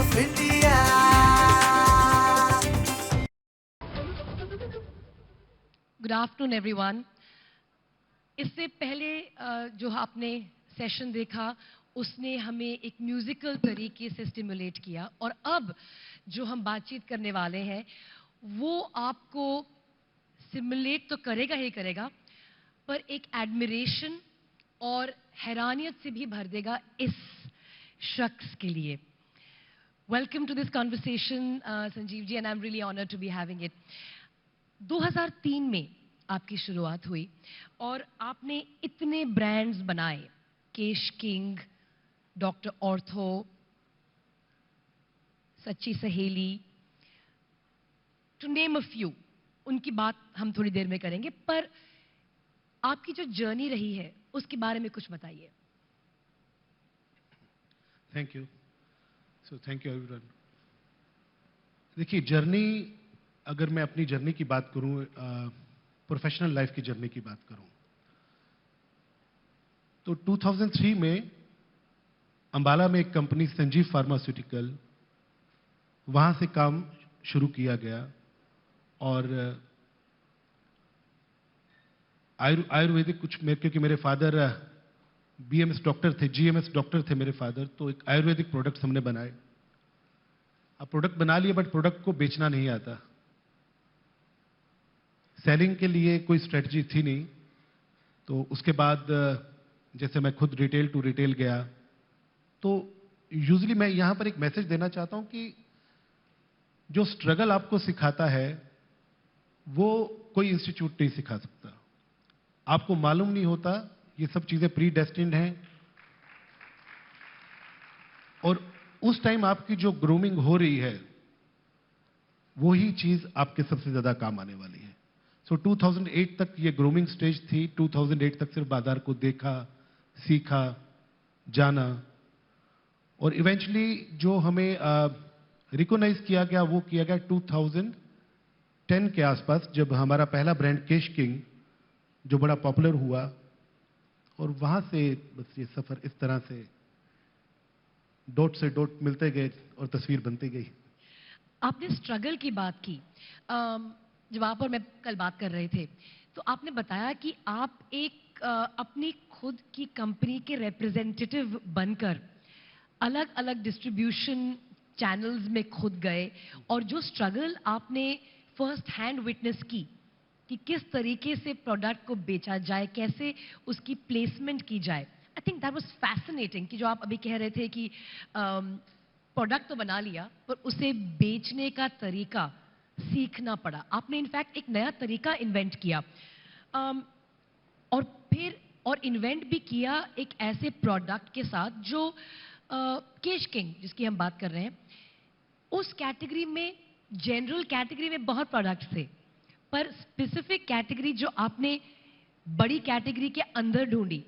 of India. Good afternoon everyone. इससे पहले जो आपने सेशन देखा उसने हमें एक म्यूजिकल तरीके से स्टिमुलेट किया, और अब जो हम बातचीत करने वाले हैं वो आपको स्टिमुलेट तो करेगा ही करेगा, पर एक एडमिरेशन और हैरानियत से भी भर देगा इस शख्स के लिए। Welcome to this conversation Sanjeev ji, and I am really honoured to be having it. 2003 में आपकी शुरुआत हुई और आपने इतने ब्रांड्स बनाए, केश किंग, डॉक्टर ऑर्थो, सच्ची सहेली, टू नेम अ फ्यू। उनकी बात हम थोड़ी देर में करेंगे, पर आपकी जो जर्नी रही है उसके बारे में कुछ बताइए। Thank you. So thank you everyone. देखिए, जर्नी, अगर मैं अपनी जर्नी की बात करूं, प्रोफेशनल लाइफ की जर्नी की बात करूं, तो 2003 में अंबाला में एक कंपनी संजीव फार्मास्यूटिकल, वहां से काम शुरू किया गया। और आयुर्वेदिक कुछ, क्योंकि मेरे फादर बीएमएस डॉक्टर थे, जीएमएस डॉक्टर थे मेरे फादर, तो एक आयुर्वेदिक प्रोडक्ट्स हमने बनाए। अब प्रोडक्ट बना लिए, बट प्रोडक्ट को बेचना नहीं आता। सेलिंग के लिए कोई स्ट्रेटजी थी नहीं। तो उसके बाद जैसे मैं खुद रिटेल टू रिटेल गया, तो यूजुअली मैं यहां पर एक मैसेज देना चाहता हूं कि जो स्ट्रगल आपको सिखाता है वो कोई इंस्टीट्यूट नहीं सिखा सकता। आपको मालूम नहीं होता, ये सब चीजें प्री डेस्टिन्ड हैं, और उस टाइम आपकी जो ग्रूमिंग हो रही है वो ही चीज आपके सबसे ज्यादा काम आने वाली है। सो 2008 तक ये ग्रूमिंग स्टेज थी। 2008 तक सिर्फ बाजार को देखा, सीखा, जाना, और इवेंचुअली जो हमें रिकॉग्नाइज किया गया वो किया गया 2010 के आसपास, जब हमारा पहला ब्रांड केश किंग जो बड़ा पॉपुलर हुआ। और वहां से बस ये सफर इस तरह से डॉट से डॉट मिलते गए और तस्वीर बनती गई। आपने स्ट्रगल की बात की। जब आप और मैं कल बात कर रहे थे तो आपने बताया कि आप एक अपनी खुद की कंपनी के रिप्रेजेंटेटिव बनकर अलग अलग डिस्ट्रीब्यूशन चैनल्स में खुद गए, और जो स्ट्रगल आपने फर्स्ट हैंड विटनेस की कि किस तरीके से प्रोडक्ट को बेचा जाए, कैसे उसकी प्लेसमेंट की जाए। I think that was fascinating कि जो आप अभी कह रहे थे कि प्रोडक्ट तो बना लिया पर उसे बेचने का तरीका सीखना पड़ा। आपने इनफैक्ट एक नया तरीका इन्वेंट किया, और फिर इन्वेंट भी किया एक ऐसे प्रोडक्ट के साथ जो केश किंग जिसकी हम बात कर रहे हैं, उस कैटेगरी में, जनरल कैटेगरी में बहुत प्रोडक्ट्स थे, पर स्पेसिफिक कैटेगरी जो आपने बड़ी कैटेगरी के अंदर ढूंढी,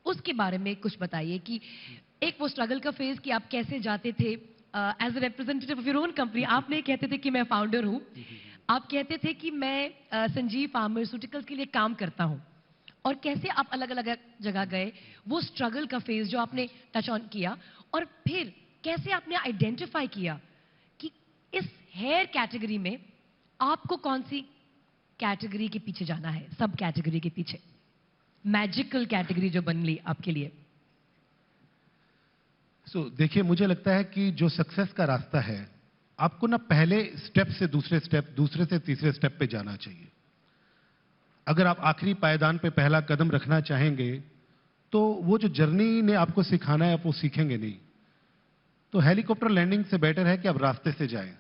उसके बारे में कुछ बताइए। कि एक वो स्ट्रगल का फेज कि आप कैसे जाते थे as a representative of your own company. आप नहीं कहते थे कि मैं फाउंडर हूं, आप कहते थे कि मैं संजीव फार्मास्यूटिकल्स के लिए काम करता हूं, और कैसे आप अलग अलग जगह गए, वो स्ट्रगल का फेज जो आपने टच ऑन किया, और फिर कैसे आपने आइडेंटिफाई किया कि इस हेयर कैटेगरी में आपको कौन सी कैटेगरी के पीछे जाना है, सब कैटेगरी के पीछे, मैजिकल कैटेगरी जो बन ली आपके लिए। देखिए, मुझे लगता है कि जो सक्सेस का रास्ता है, आपको ना पहले स्टेप से दूसरे स्टेप, दूसरे से तीसरे स्टेप पे जाना चाहिए। अगर आप आखिरी पायदान पे पहला कदम रखना चाहेंगे तो वो जो जर्नी ने आपको सिखाना है आप वो सीखेंगे नहीं। तो हेलीकॉप्टर लैंडिंग से बेटर है कि आप रास्ते से जाएं,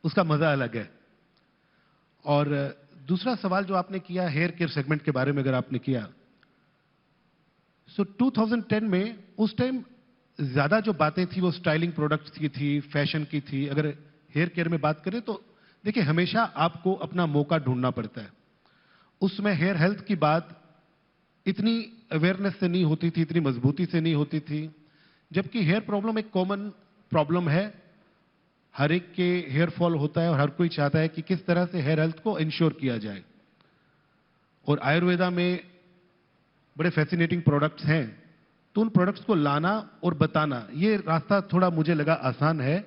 उसका मजा अलग है। और दूसरा सवाल जो आपने किया हेयर केयर सेगमेंट के बारे में, अगर आपने किया, 2010 में उस टाइम ज्यादा जो बातें थी वो स्टाइलिंग प्रोडक्ट्स की थी, फैशन की थी। अगर हेयर केयर में बात करें तो देखिए, हमेशा आपको अपना मौका ढूंढना पड़ता है। उसमें हेयर हेल्थ की बात इतनी अवेयरनेस से नहीं होती थी, इतनी मजबूती से नहीं होती थी, जबकि हेयर प्रॉब्लम एक कॉमन प्रॉब्लम है। हर एक के हेयर फॉल होता है और हर कोई चाहता है कि किस तरह से हेयर हेल्थ को इंश्योर किया जाए। और आयुर्वेदा में बड़े फैसिनेटिंग प्रोडक्ट्स हैं, तो उन प्रोडक्ट्स को लाना और बताना, ये रास्ता थोड़ा मुझे लगा आसान है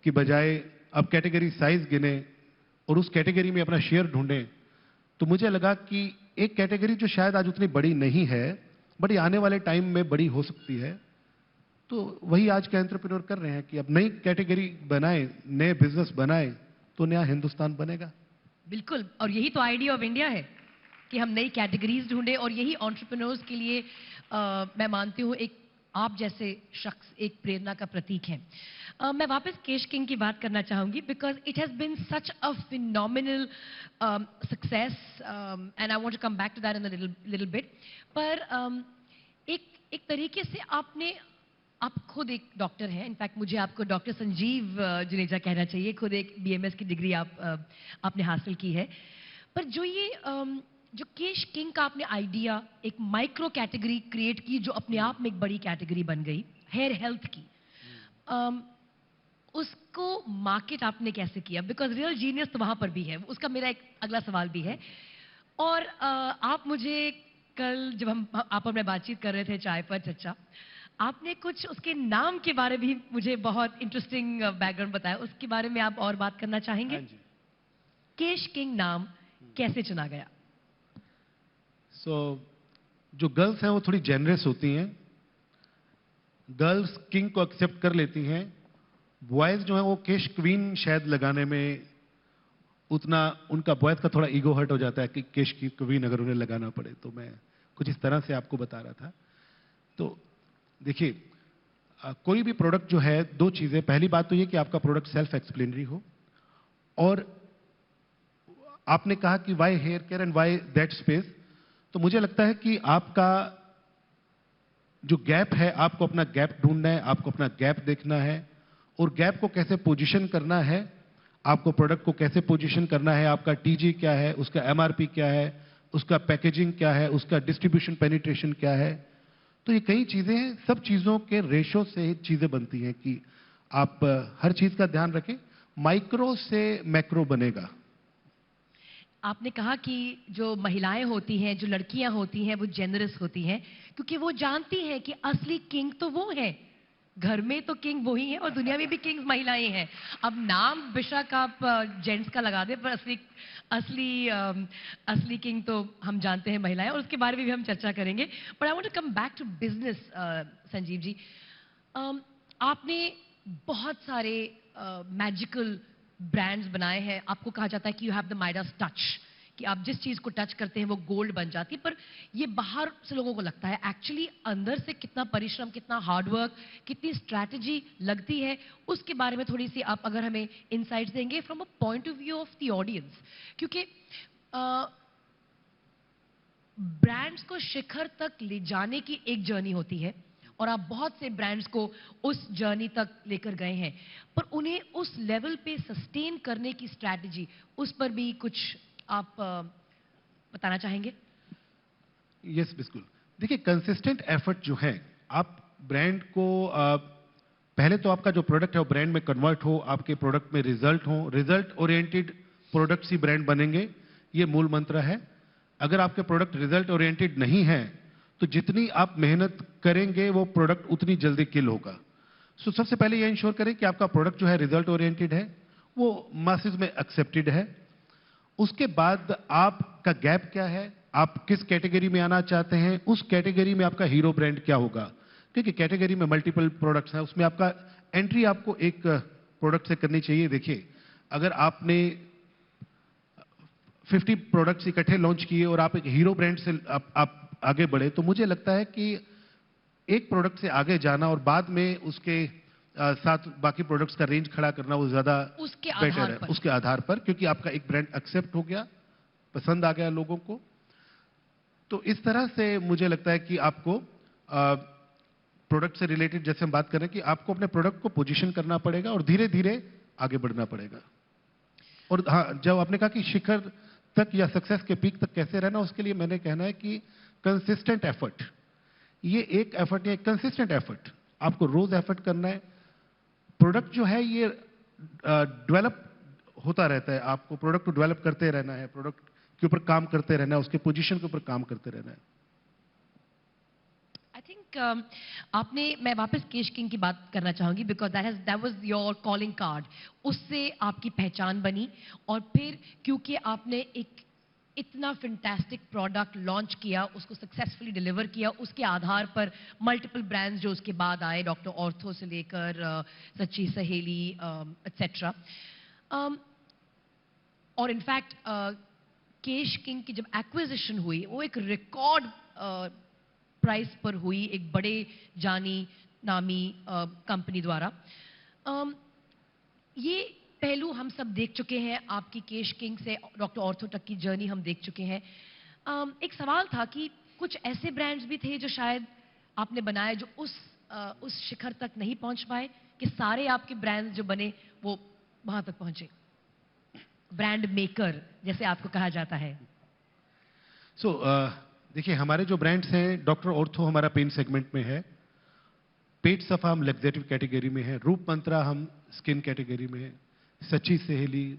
की बजाय अब कैटेगरी साइज गिने और उस कैटेगरी में अपना शेयर ढूंढें, तो मुझे लगा कि एक कैटेगरी जो शायद आज उतनी बड़ी नहीं है, बड़ी आने वाले टाइम में बड़ी हो सकती है, तो वही आज के एंटरप्रेन्योर कर रहे हैं कि अब नई कैटेगरी बनाए, नए बिजनेस बनाए, तो नया हिंदुस्तान बनेगा। बिल्कुल, और यही तो आइडिया ऑफ इंडिया है कि हम नई कैटेगरीज ढूंढें, और यही एंटरप्रेन्योर्स के लिए मैं मानती हूँ एक आप जैसे शख्स एक प्रेरणा का प्रतीक है। मैं वापस केश किंग की बात करना चाहूंगी, because it has been such a phenomenal success, and I want to come back to that in a little bit. पर एक तरीके से आप खुद एक डॉक्टर हैं, इनफैक्ट मुझे आपको डॉक्टर संजीव जुनेजा कहना चाहिए, खुद एक बीएमएस की डिग्री आपने हासिल की है। पर जो केश किंग का आपने आइडिया, एक माइक्रो कैटेगरी क्रिएट की जो अपने आप में एक बड़ी कैटेगरी बन गई, हेयर हेल्थ की, उसको मार्केट आपने कैसे किया? बिकॉज रियल जीनियस तो वहां पर भी है, उसका मेरा एक अगला सवाल भी है। और आप मुझे कल जब आप और मैं बातचीत कर रहे थे चाय पर चर्चा, आपने कुछ उसके नाम के बारे भी मुझे बहुत इंटरेस्टिंग बैकग्राउंड बताया, उसके बारे में आप और बात करना चाहेंगे? हाँ जी। केश किंग नाम कैसे चुना गया? जो गर्ल्स हैं वो थोड़ी जेनरस होती हैं, गर्ल्स किंग को एक्सेप्ट कर लेती हैं। बॉयज जो है वो केश क्वीन शायद लगाने में उतना, उनका बॉयज का थोड़ा ईगो हर्ट हो जाता है कि केश की क्वीन अगर उन्हें लगाना पड़े, तो मैं कुछ इस तरह से आपको बता रहा था। तो देखिए, कोई भी प्रोडक्ट जो है, दो चीजें, पहली बात तो ये कि आपका प्रोडक्ट सेल्फ एक्सप्लेनरी हो, और आपने कहा कि why hair care and why that space, तो मुझे लगता है कि आपका जो गैप है, आपको अपना गैप ढूंढना है, आपको अपना गैप देखना है, और गैप को कैसे पोजीशन करना है, आपको प्रोडक्ट को कैसे पोजीशन करना है, आपका टीजी क्या है, उसका एमआरपी क्या है, उसका पैकेजिंग क्या है, उसका डिस्ट्रीब्यूशन पेनिट्रेशन क्या है। तो ये कई चीजें हैं, सब चीजों के रेशो से चीजें बनती हैं कि आप हर चीज का ध्यान रखें, माइक्रो से मैक्रो बनेगा। आपने कहा कि जो महिलाएं होती हैं, जो लड़कियां होती हैं, वो जेनरस होती हैं, क्योंकि वो जानती हैं कि असली किंग तो वो है, घर में तो किंग वही है और दुनिया में भी किंग्स महिलाएं हैं। अब नाम बेशक आप जेंट्स का लगा दें, पर असली असली किंग तो हम जानते हैं महिलाएं, और उसके बारे में भी हम चर्चा करेंगे। But I want to come back to business. Sanjeev ji, आपने बहुत सारे मैजिकल ब्रांड्स बनाए हैं, आपको कहा जाता है कि you have the Midas touch, कि आप जिस चीज को टच करते हैं वो गोल्ड बन जाती है। पर ये बाहर से लोगों को लगता है, एक्चुअली अंदर से कितना परिश्रम, कितना हार्डवर्क, कितनी स्ट्रैटेजी लगती है, उसके बारे में थोड़ी सी आप अगर हमें इनसाइट्स देंगे from a point of view of the audience. क्योंकि ब्रांड्स को शिखर तक ले जाने की एक जर्नी होती है, और आप बहुत से ब्रांड्स को उस जर्नी तक लेकर गए हैं, पर उन्हें उस लेवल पे सस्टेन करने की स्ट्रैटेजी, उस पर भी कुछ आप बताना चाहेंगे? यस, बिल्कुल। देखिए, कंसिस्टेंट एफर्ट जो है, आप ब्रांड को पहले तो आपका जो प्रोडक्ट है वो ब्रांड में कन्वर्ट हो, आपके प्रोडक्ट में रिजल्ट हो, रिजल्ट ओरिएंटेड प्रोडक्ट्स ही ब्रांड बनेंगे, ये मूल मंत्र है। अगर आपके प्रोडक्ट रिजल्ट ओरिएंटेड नहीं है, तो जितनी आप मेहनत करेंगे वो प्रोडक्ट उतनी जल्दी किल होगा। सो सबसे पहले ये इंश्योर करें कि आपका प्रोडक्ट जो है रिजल्ट ओरिएंटेड है, वो मासेस में एक्सेप्टेड है। उसके बाद आपका गैप क्या है, आप किस कैटेगरी में आना चाहते हैं, उस कैटेगरी में आपका हीरो ब्रांड क्या होगा, क्योंकि कैटेगरी में मल्टीपल प्रोडक्ट्स हैं, उसमें आपका एंट्री आपको एक प्रोडक्ट से करनी चाहिए। देखिए, अगर आपने 50 प्रोडक्ट्स इकट्ठे लॉन्च किए और आप एक हीरो ब्रांड से आप आगे बढ़े, तो मुझे लगता है कि एक प्रोडक्ट से आगे जाना और बाद में उसके साथ बाकी प्रोडक्ट्स का रेंज खड़ा करना वो ज्यादा बेटर है, उसके आधार पर, क्योंकि आपका एक ब्रांड एक्सेप्ट हो गया, पसंद आ गया लोगों को। तो इस तरह से मुझे लगता है कि आपको प्रोडक्ट से रिलेटेड, जैसे हम बात कर रहे हैं, कि आपको अपने प्रोडक्ट को पोजीशन करना पड़ेगा और धीरे धीरे आगे बढ़ना पड़ेगा। और हाँ, जब आपने कहा कि शिखर तक या सक्सेस के पीक तक कैसे रहना, उसके लिए मैंने कहना है कि कंसिस्टेंट एफर्ट, ये एक एफर्ट है, कंसिस्टेंट एफर्ट, आपको रोज एफर्ट करना है। प्रोडक्ट जो है ये डेवलप होता रहता है, आपको प्रोडक्ट को डेवलप करते रहना है, प्रोडक्ट के ऊपर काम करते रहना है, उसके पोजीशन के ऊपर काम करते रहना है। आई थिंक थिंक मैं वापस केश किंग की बात करना चाहूंगी because that was your calling card. उससे आपकी पहचान बनी और फिर क्योंकि आपने एक इतना फैंटास्टिक प्रोडक्ट लॉन्च किया, उसको सक्सेसफुली डिलीवर किया, उसके आधार पर मल्टीपल ब्रांड्स जो उसके बाद आए, डॉक्टर ऑर्थो से लेकर सच्ची सहेली एटसेट्रा. और इनफैक्ट केश किंग की जब एक्विजिशन हुई वो एक रिकॉर्ड प्राइस पर हुई, एक बड़े जानी नामी कंपनी द्वारा. ये पहलू हम सब देख चुके हैं, आपकी केश किंग से डॉक्टर ऑर्थो तक की जर्नी हम देख चुके हैं. एक सवाल था कि कुछ ऐसे ब्रांड्स भी थे जो शायद आपने बनाए जो उस शिखर तक नहीं पहुंच पाए, कि सारे आपके ब्रांड्स जो बने वो वहां तक पहुंचे, ब्रांड मेकर जैसे आपको कहा जाता है. देखिए, हमारे जो ब्रांड्स हैं, डॉक्टर ऑर्थो हमारा पेन सेगमेंट में है, पेट सफा हम लेग्जेटिव कैटेगरी में है, रूप मंत्रा हम स्किन कैटेगरी में है, सच्ची सहेली,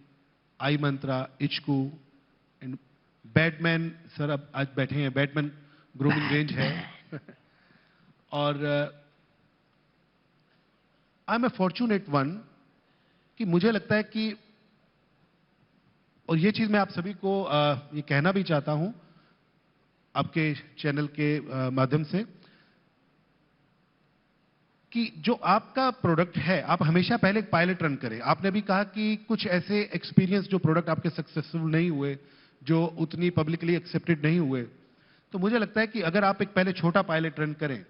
आई मंत्रा, इचकू एंड बैटमैन. सर अब आज बैठे हैं, बैटमैन ग्रूमिंग रेंज है. और I am a fortunate one कि मुझे लगता है कि, और ये चीज मैं आप सभी को ये कहना भी चाहता हूं आपके चैनल के माध्यम से, कि जो आपका प्रोडक्ट है आप हमेशा पहले एक पायलट रन करें. आपने भी कहा कि कुछ ऐसे एक्सपीरियंस जो प्रोडक्ट आपके सक्सेसफुल नहीं हुए, जो उतनी पब्लिकली एक्सेप्टेड नहीं हुए, तो मुझे लगता है कि अगर आप एक पहले छोटा पायलट रन करें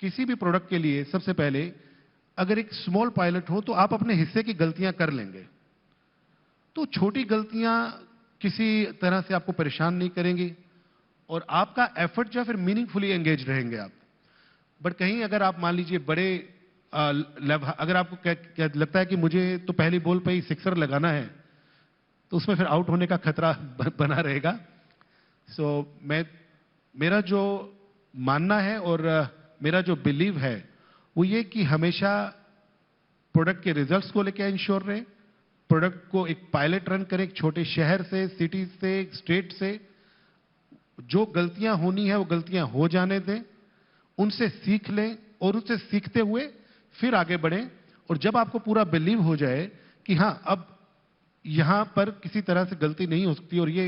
किसी भी प्रोडक्ट के लिए, सबसे पहले अगर एक स्मॉल पायलट हो तो आप अपने हिस्से की गलतियां कर लेंगे. तो छोटी गलतियां किसी तरह से आपको परेशान नहीं करेंगी और आपका एफर्ट जो है फिर मीनिंगफुली एंगेज रहेंगे आप. बट कहीं अगर आप मान लीजिए बड़े अगर आपको क्या लगता है कि मुझे तो पहली बॉल पे ही सिक्सर लगाना है, तो उसमें फिर आउट होने का खतरा बना रहेगा. मेरा जो मानना है और मेरा जो बिलीव है वो ये कि हमेशा प्रोडक्ट के रिजल्ट्स को लेकर इंश्योर रहे, प्रोडक्ट को एक पायलट रन करें, एक छोटे शहर से, सिटी से, स्टेट से. जो गलतियां होनी है वो गलतियां हो जाने दें, उनसे सीख लें और उससे सीखते हुए फिर आगे बढ़ें. और जब आपको पूरा बिलीव हो जाए कि हां अब यहां पर किसी तरह से गलती नहीं हो सकती और ये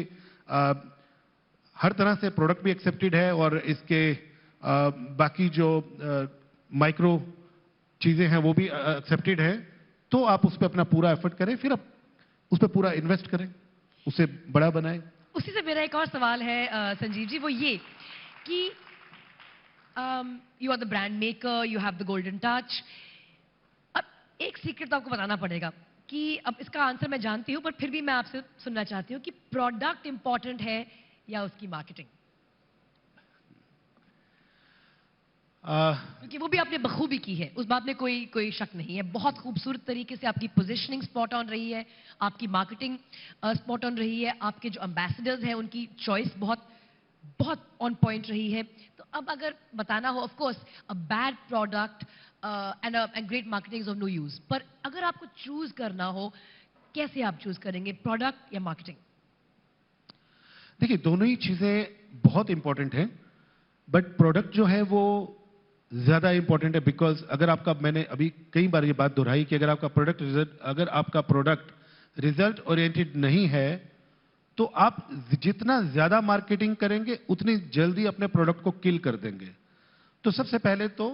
हर तरह से प्रोडक्ट भी एक्सेप्टेड है और इसके बाकी जो माइक्रो चीजें हैं वो भी एक्सेप्टेड है, तो आप उस पर अपना पूरा एफर्ट करें, फिर आप उस पर पूरा इन्वेस्ट करें, उसे बड़ा बनाएं. उसी से मेरा एक और सवाल है संजीव जी, वो ये कि you are the brand maker, you have the golden touch. अब एक सीक्रेट तो आपको बताना पड़ेगा कि अब इसका आंसर मैं जानती हूं पर फिर भी मैं आपसे सुनना चाहती हूं कि प्रोडक्ट इंपॉर्टेंट है या उसकी मार्केटिंग, क्योंकि वो भी आपने बखूबी की है, उस बात में कोई शक नहीं है. बहुत खूबसूरत तरीके से आपकी पोजीशनिंग स्पॉट ऑन रही है, आपकी मार्केटिंग स्पॉट ऑन रही है, आपके जो एम्बेसडर्स हैं उनकी चॉइस बहुत बहुत ऑन पॉइंट रही है. तो अब अगर बताना हो, of course a bad product and great marketing is of no use, पर अगर आपको चूज करना हो, कैसे आप चूज करेंगे, प्रोडक्ट या मार्केटिंग? देखिए, दोनों ही चीजें बहुत इंपॉर्टेंट हैं, बट प्रोडक्ट जो है वो ज्यादा इंपॉर्टेंट है. बिकॉज अगर आपका, मैंने अभी कई बार ये बात दोहराई कि अगर आपका प्रोडक्ट रिजल्ट ओरिएंटेड नहीं है तो आप जितना ज्यादा मार्केटिंग करेंगे उतनी जल्दी अपने प्रोडक्ट को किल कर देंगे. तो सबसे पहले तो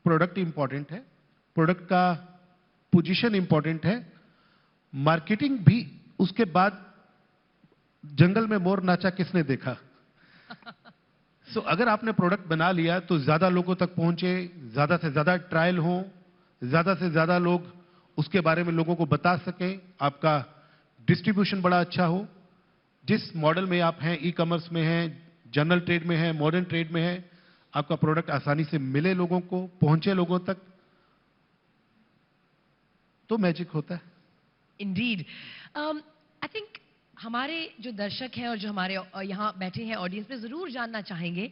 प्रोडक्ट इंपॉर्टेंट है, प्रोडक्ट का पोजीशन इंपॉर्टेंट है, मार्केटिंग भी उसके बाद. जंगल में मोर नाचा किसने देखा. अगर आपने प्रोडक्ट बना लिया तो ज्यादा लोगों तक पहुंचे, ज्यादा से ज्यादा ट्रायल हो, ज्यादा से ज्यादा लोग उसके बारे में लोगों को बता सकें, आपका डिस्ट्रीब्यूशन बड़ा अच्छा हो. जिस मॉडल में आप हैं, ई कॉमर्स में हैं, जनरल ट्रेड में हैं, मॉडर्न ट्रेड में हैं, आपका प्रोडक्ट आसानी से मिले, लोगों को पहुंचे, लोगों तक, तो मैजिक होता है. इंडीड. आई थिंक हमारे जो दर्शक हैं और जो हमारे यहाँ बैठे हैं ऑडियंस में जरूर जानना चाहेंगे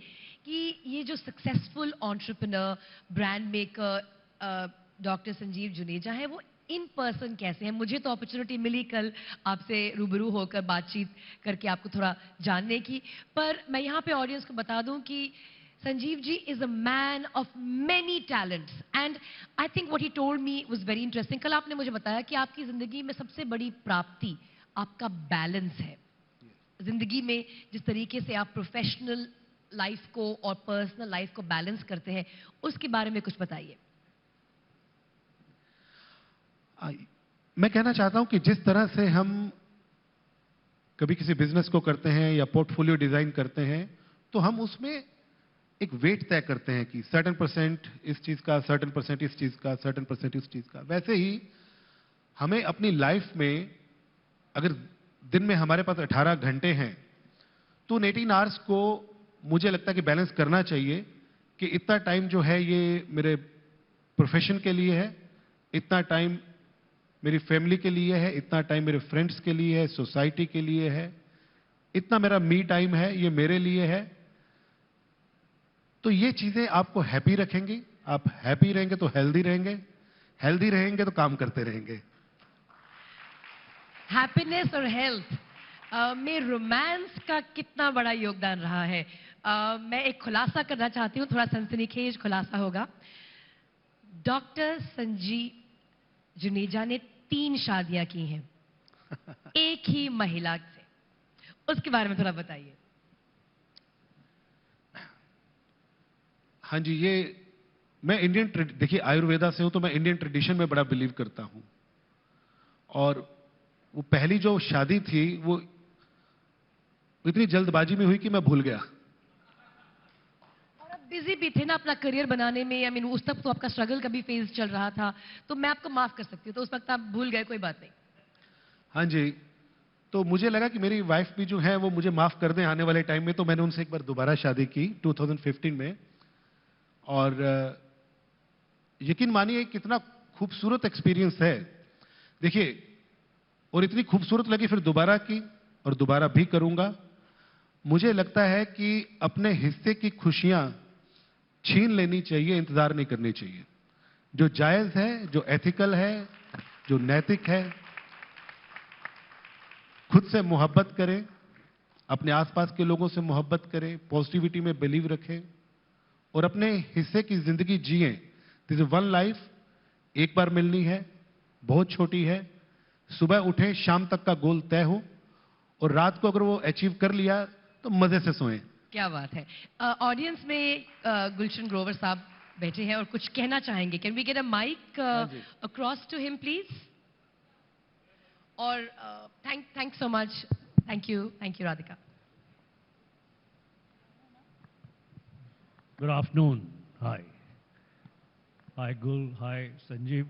कि ये जो successful entrepreneur, brand maker doctor Sanjeev Juneja है वो इन पर्सन कैसे हैं. मुझे तो अपॉर्चुनिटी मिली कल आपसे रूबरू होकर बातचीत करके आपको थोड़ा जानने की, पर मैं यहाँ पे ऑडियंस को बता दूं कि Sanjeev ji is a man of many talents and I think what he told me was very interesting. कल आपने मुझे बताया कि आपकी जिंदगी में सबसे बड़ी प्राप्ति आपका बैलेंस है. जिंदगी में जिस तरीके से आप प्रोफेशनल लाइफ को और पर्सनल लाइफ को बैलेंस करते हैं, उसके बारे में कुछ बताइए. मैं कहना चाहता हूं कि जिस तरह से हम कभी किसी बिजनेस को करते हैं या पोर्टफोलियो डिजाइन करते हैं, तो हम उसमें एक वेट तय करते हैं कि सर्टेन परसेंट इस चीज का, सर्टेन परसेंट इस चीज का, सर्टेन परसेंट इस चीज का. वैसे ही हमें अपनी लाइफ में अगर दिन में हमारे पास 18 घंटे हैं, तो उन 18 आवर्स को मुझे लगता है कि बैलेंस करना चाहिए कि इतना टाइम जो है ये मेरे प्रोफेशन के लिए है, इतना टाइम मेरी फैमिली के लिए है, इतना टाइम मेरे फ्रेंड्स के लिए है, सोसाइटी के लिए है, इतना मेरा मी टाइम है, ये मेरे लिए है. तो ये चीजें आपको हैप्पी रखेंगी. आप हैप्पी रहेंगे तो हेल्दी रहेंगे, हेल्दी रहेंगे तो काम करते रहेंगे. हैप्पीनेस और हेल्थ में रोमांस का कितना बड़ा योगदान रहा है. मैं एक खुलासा करना चाहती हूँ, थोड़ा सनसनीखेज खुलासा होगा. डॉक्टर संजीव जुनेजा ने 3 शादियां की हैं एक ही महिला से. उसके बारे में थोड़ा बताइए. हाँ जी, ये मैं देखिए आयुर्वेदा से हूं तो मैं इंडियन ट्रेडिशन में बड़ा बिलीव करता हूं. और वो पहली जो शादी थी वो इतनी जल्दबाजी में हुई कि मैं भूल गया. और आप बिजी भी थे ना अपना करियर बनाने में. आई मीन उस तक तो आपका स्ट्रगल का भी फेज चल रहा था, तो मैं आपको माफ कर सकती हूँ. तो उस वक्त आप भूल गए, कोई बात नहीं. हाँ जी, तो मुझे लगा कि मेरी वाइफ भी जो है वो मुझे माफ कर दें आने वाले टाइम में, तो मैंने उनसे एक बार दोबारा शादी की 2015 में. और यकीन मानिए कितना खूबसूरत एक्सपीरियंस है. देखिए, और इतनी खूबसूरत लगी फिर दोबारा की और दोबारा भी करूंगा. मुझे लगता है कि अपने हिस्से की खुशियां छीन लेनी चाहिए, इंतजार नहीं करनी चाहिए. जो जायज है, जो एथिकल है, जो नैतिक है, खुद से मोहब्बत करें, अपने आसपास के लोगों से मोहब्बत करें, पॉजिटिविटी में बिलीव रखें और अपने हिस्से की जिंदगी जिएं. दिस इज वन लाइफ, एक बार मिलनी है, बहुत छोटी है. सुबह उठें, शाम तक का गोल तय हो और रात को अगर वो अचीव कर लिया तो मजे से सोएं. क्या बात है. ऑडियंस में गुलशन ग्रोवर साहब बैठे हैं और कुछ कहना चाहेंगे. Can we get a mic across to him please. और thank so much. Thank you Radhika. Good afternoon. Hi. Hi, Gul. Hi, Sanjeev.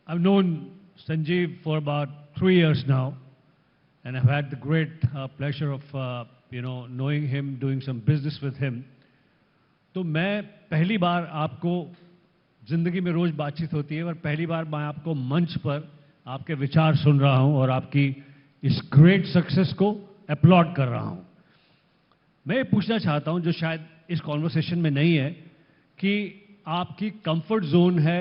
I've known Sanjeev for about 3 years now, and I've had the great pleasure of, knowing him, doing some business with him. तो मैं पहली बार आपको जिंदगी में रोज बातचीत होती है, और पहली बार मैं आपको मंच पर आपके विचार सुन रहा हूं और आपकी इस ग्रेट सक्सेस को अपलॉड कर रहा हूं. मैं ये पूछना चाहता हूं, जो शायद इस कॉन्वर्सेशन में नहीं है, कि आपकी कंफर्ट जोन है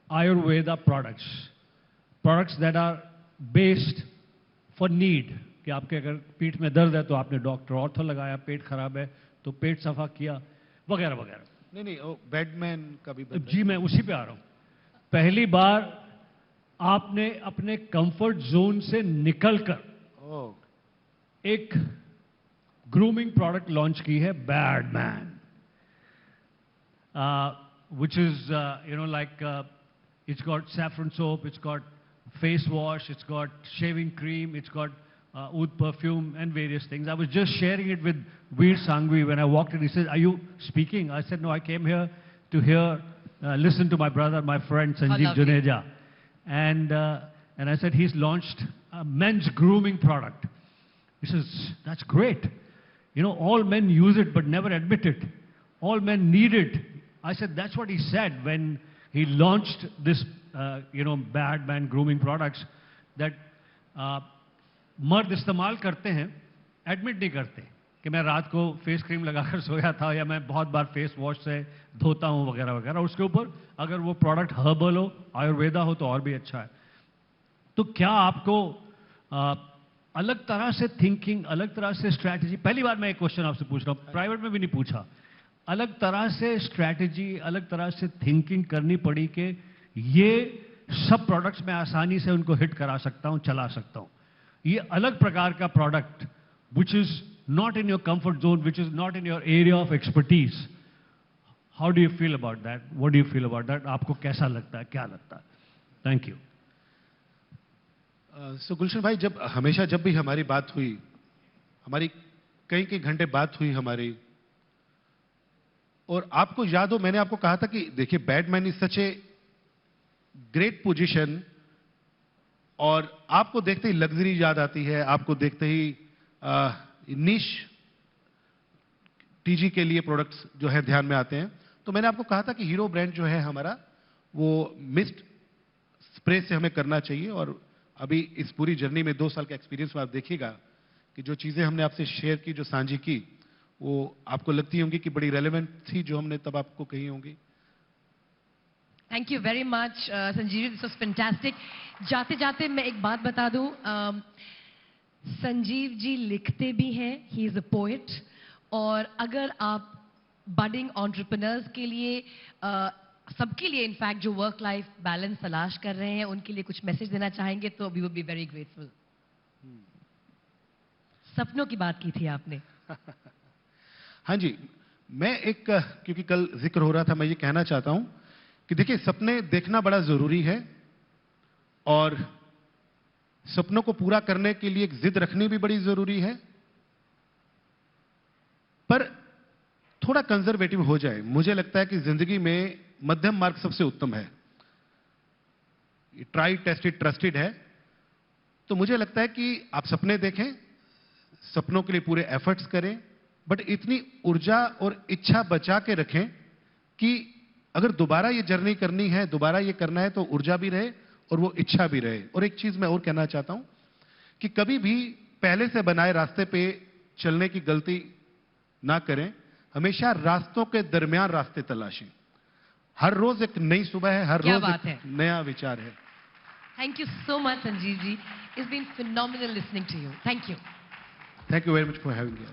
Ayurveda products that are based for need. कि आपके अगर पीठ में दर्द है तो आपने डॉक्टर ऑर्थो लगाया, पेट खराब है तो पेट सफा किया, वगैरह वगैरह. नहीं, बेडमैन का भी जी, मैं उसी पे आ रहा हूं. पहली बार आपने अपने कंफर्ट जोन से निकलकर एक ग्रूमिंग प्रोडक्ट लॉन्च की है, badman, which is it's got saffron soap, it's got face wash, it's got shaving cream, it's got oud perfume and various things. I was just sharing it with Veer Sanghvi when I walked in. He said, "Are you speaking?" I said, "No, I came here to listen to my brother, my friend Sanjeev Juneja." And I said, he's launched a men's grooming product. He says, "That's great. All men use it but never admit it. All men need it." I said, that's what he said when he launched this, Badman grooming products, that मर्द इस्तेमाल करते हैं, admit नहीं करते कि मैं रात को फेस क्रीम लगाकर सोया था या मैं बहुत बार फेस वॉश से धोता हूं वगैरह वगैरह. उसके ऊपर अगर वो प्रोडक्ट हर्बल हो, आयुर्वेदा हो तो और भी अच्छा है. तो क्या आपको अलग तरह से थिंकिंग, अलग तरह से स्ट्रैटेजी। पहली बार मैं एक क्वेश्चन आपसे पूछ रहा हूँ, प्राइवेट में भी नहीं पूछा। अलग तरह से स्ट्रैटेजी, अलग तरह से थिंकिंग करनी पड़ी कि ये सब प्रोडक्ट्स में आसानी से उनको हिट करा सकता हूँ, चला सकता हूँ। ये अलग प्रकार का product which is not in your comfort zone, which is not in your area of expertise. How do you feel about that? What do you feel about that? आपको कैसा लगता है, क्या लगता है? Thank you. सो गुलशन भाई, हमेशा जब भी हमारी बात हुई, हमारी कई घंटे बात हुई हमारी, और आपको याद हो मैंने आपको कहा था कि देखिए Batman is such a great position, और आपको देखते ही लग्जरी याद आती है, आपको देखते ही निश टीजी के लिए प्रोडक्ट्स जो है ध्यान में आते हैं। तो मैंने आपको कहा था कि हीरो ब्रांड जो है हमारा, वो मिस्ट स्प्रे से हमें करना चाहिए। और अभी इस पूरी जर्नी में 2 साल का एक्सपीरियंस में आप देखिएगा कि जो चीजें हमने आपसे शेयर की, जो साझी की, वो आपको लगती होंगी कि बड़ी रेलेवेंट थी, जो हमने तब आपको कही होंगी। Thank you very much Sanjeev, this was fantastic. जाते जाते मैं एक बात बता दूं, संजीव जी लिखते भी हैं, ही इज अ पोएट। और अगर आप बडिंग एंटरप्रेन्योर्स के लिए, सबके लिए इनफैक्ट जो वर्क लाइफ बैलेंस तलाश कर रहे हैं, उनके लिए कुछ मैसेज देना चाहेंगे तो we would be very grateful. सपनों की बात की थी आपने। हाँ जी, मैं एक, क्योंकि कल जिक्र हो रहा था, मैं ये कहना चाहता हूं कि देखिए सपने देखना बड़ा जरूरी है, और सपनों को पूरा करने के लिए एक जिद रखनी भी बड़ी जरूरी है, पर थोड़ा कंजर्वेटिव हो जाए। मुझे लगता है कि जिंदगी में मध्यम मार्ग सबसे उत्तम है। ट्राई टेस्टेड ट्रस्टेड है। तो मुझे लगता है कि आप सपने देखें, सपनों के लिए पूरे एफर्ट्स करें, बट इतनी ऊर्जा और इच्छा बचा के रखें कि अगर दोबारा ये जर्नी करनी है, दोबारा ये करना है, तो ऊर्जा भी रहे और वो इच्छा भी रहे। और एक चीज मैं और कहना चाहता हूं कि कभी भी पहले से बनाए रास्ते पे चलने की गलती ना करें। हमेशा रास्तों के दरमियान रास्ते तलाशें। हर रोज एक नई सुबह है, हर रोज एक नया विचार है। Thank you so much Sanjeev ji, it's been phenomenal listening to you. Thank you. Thank you very much for having me.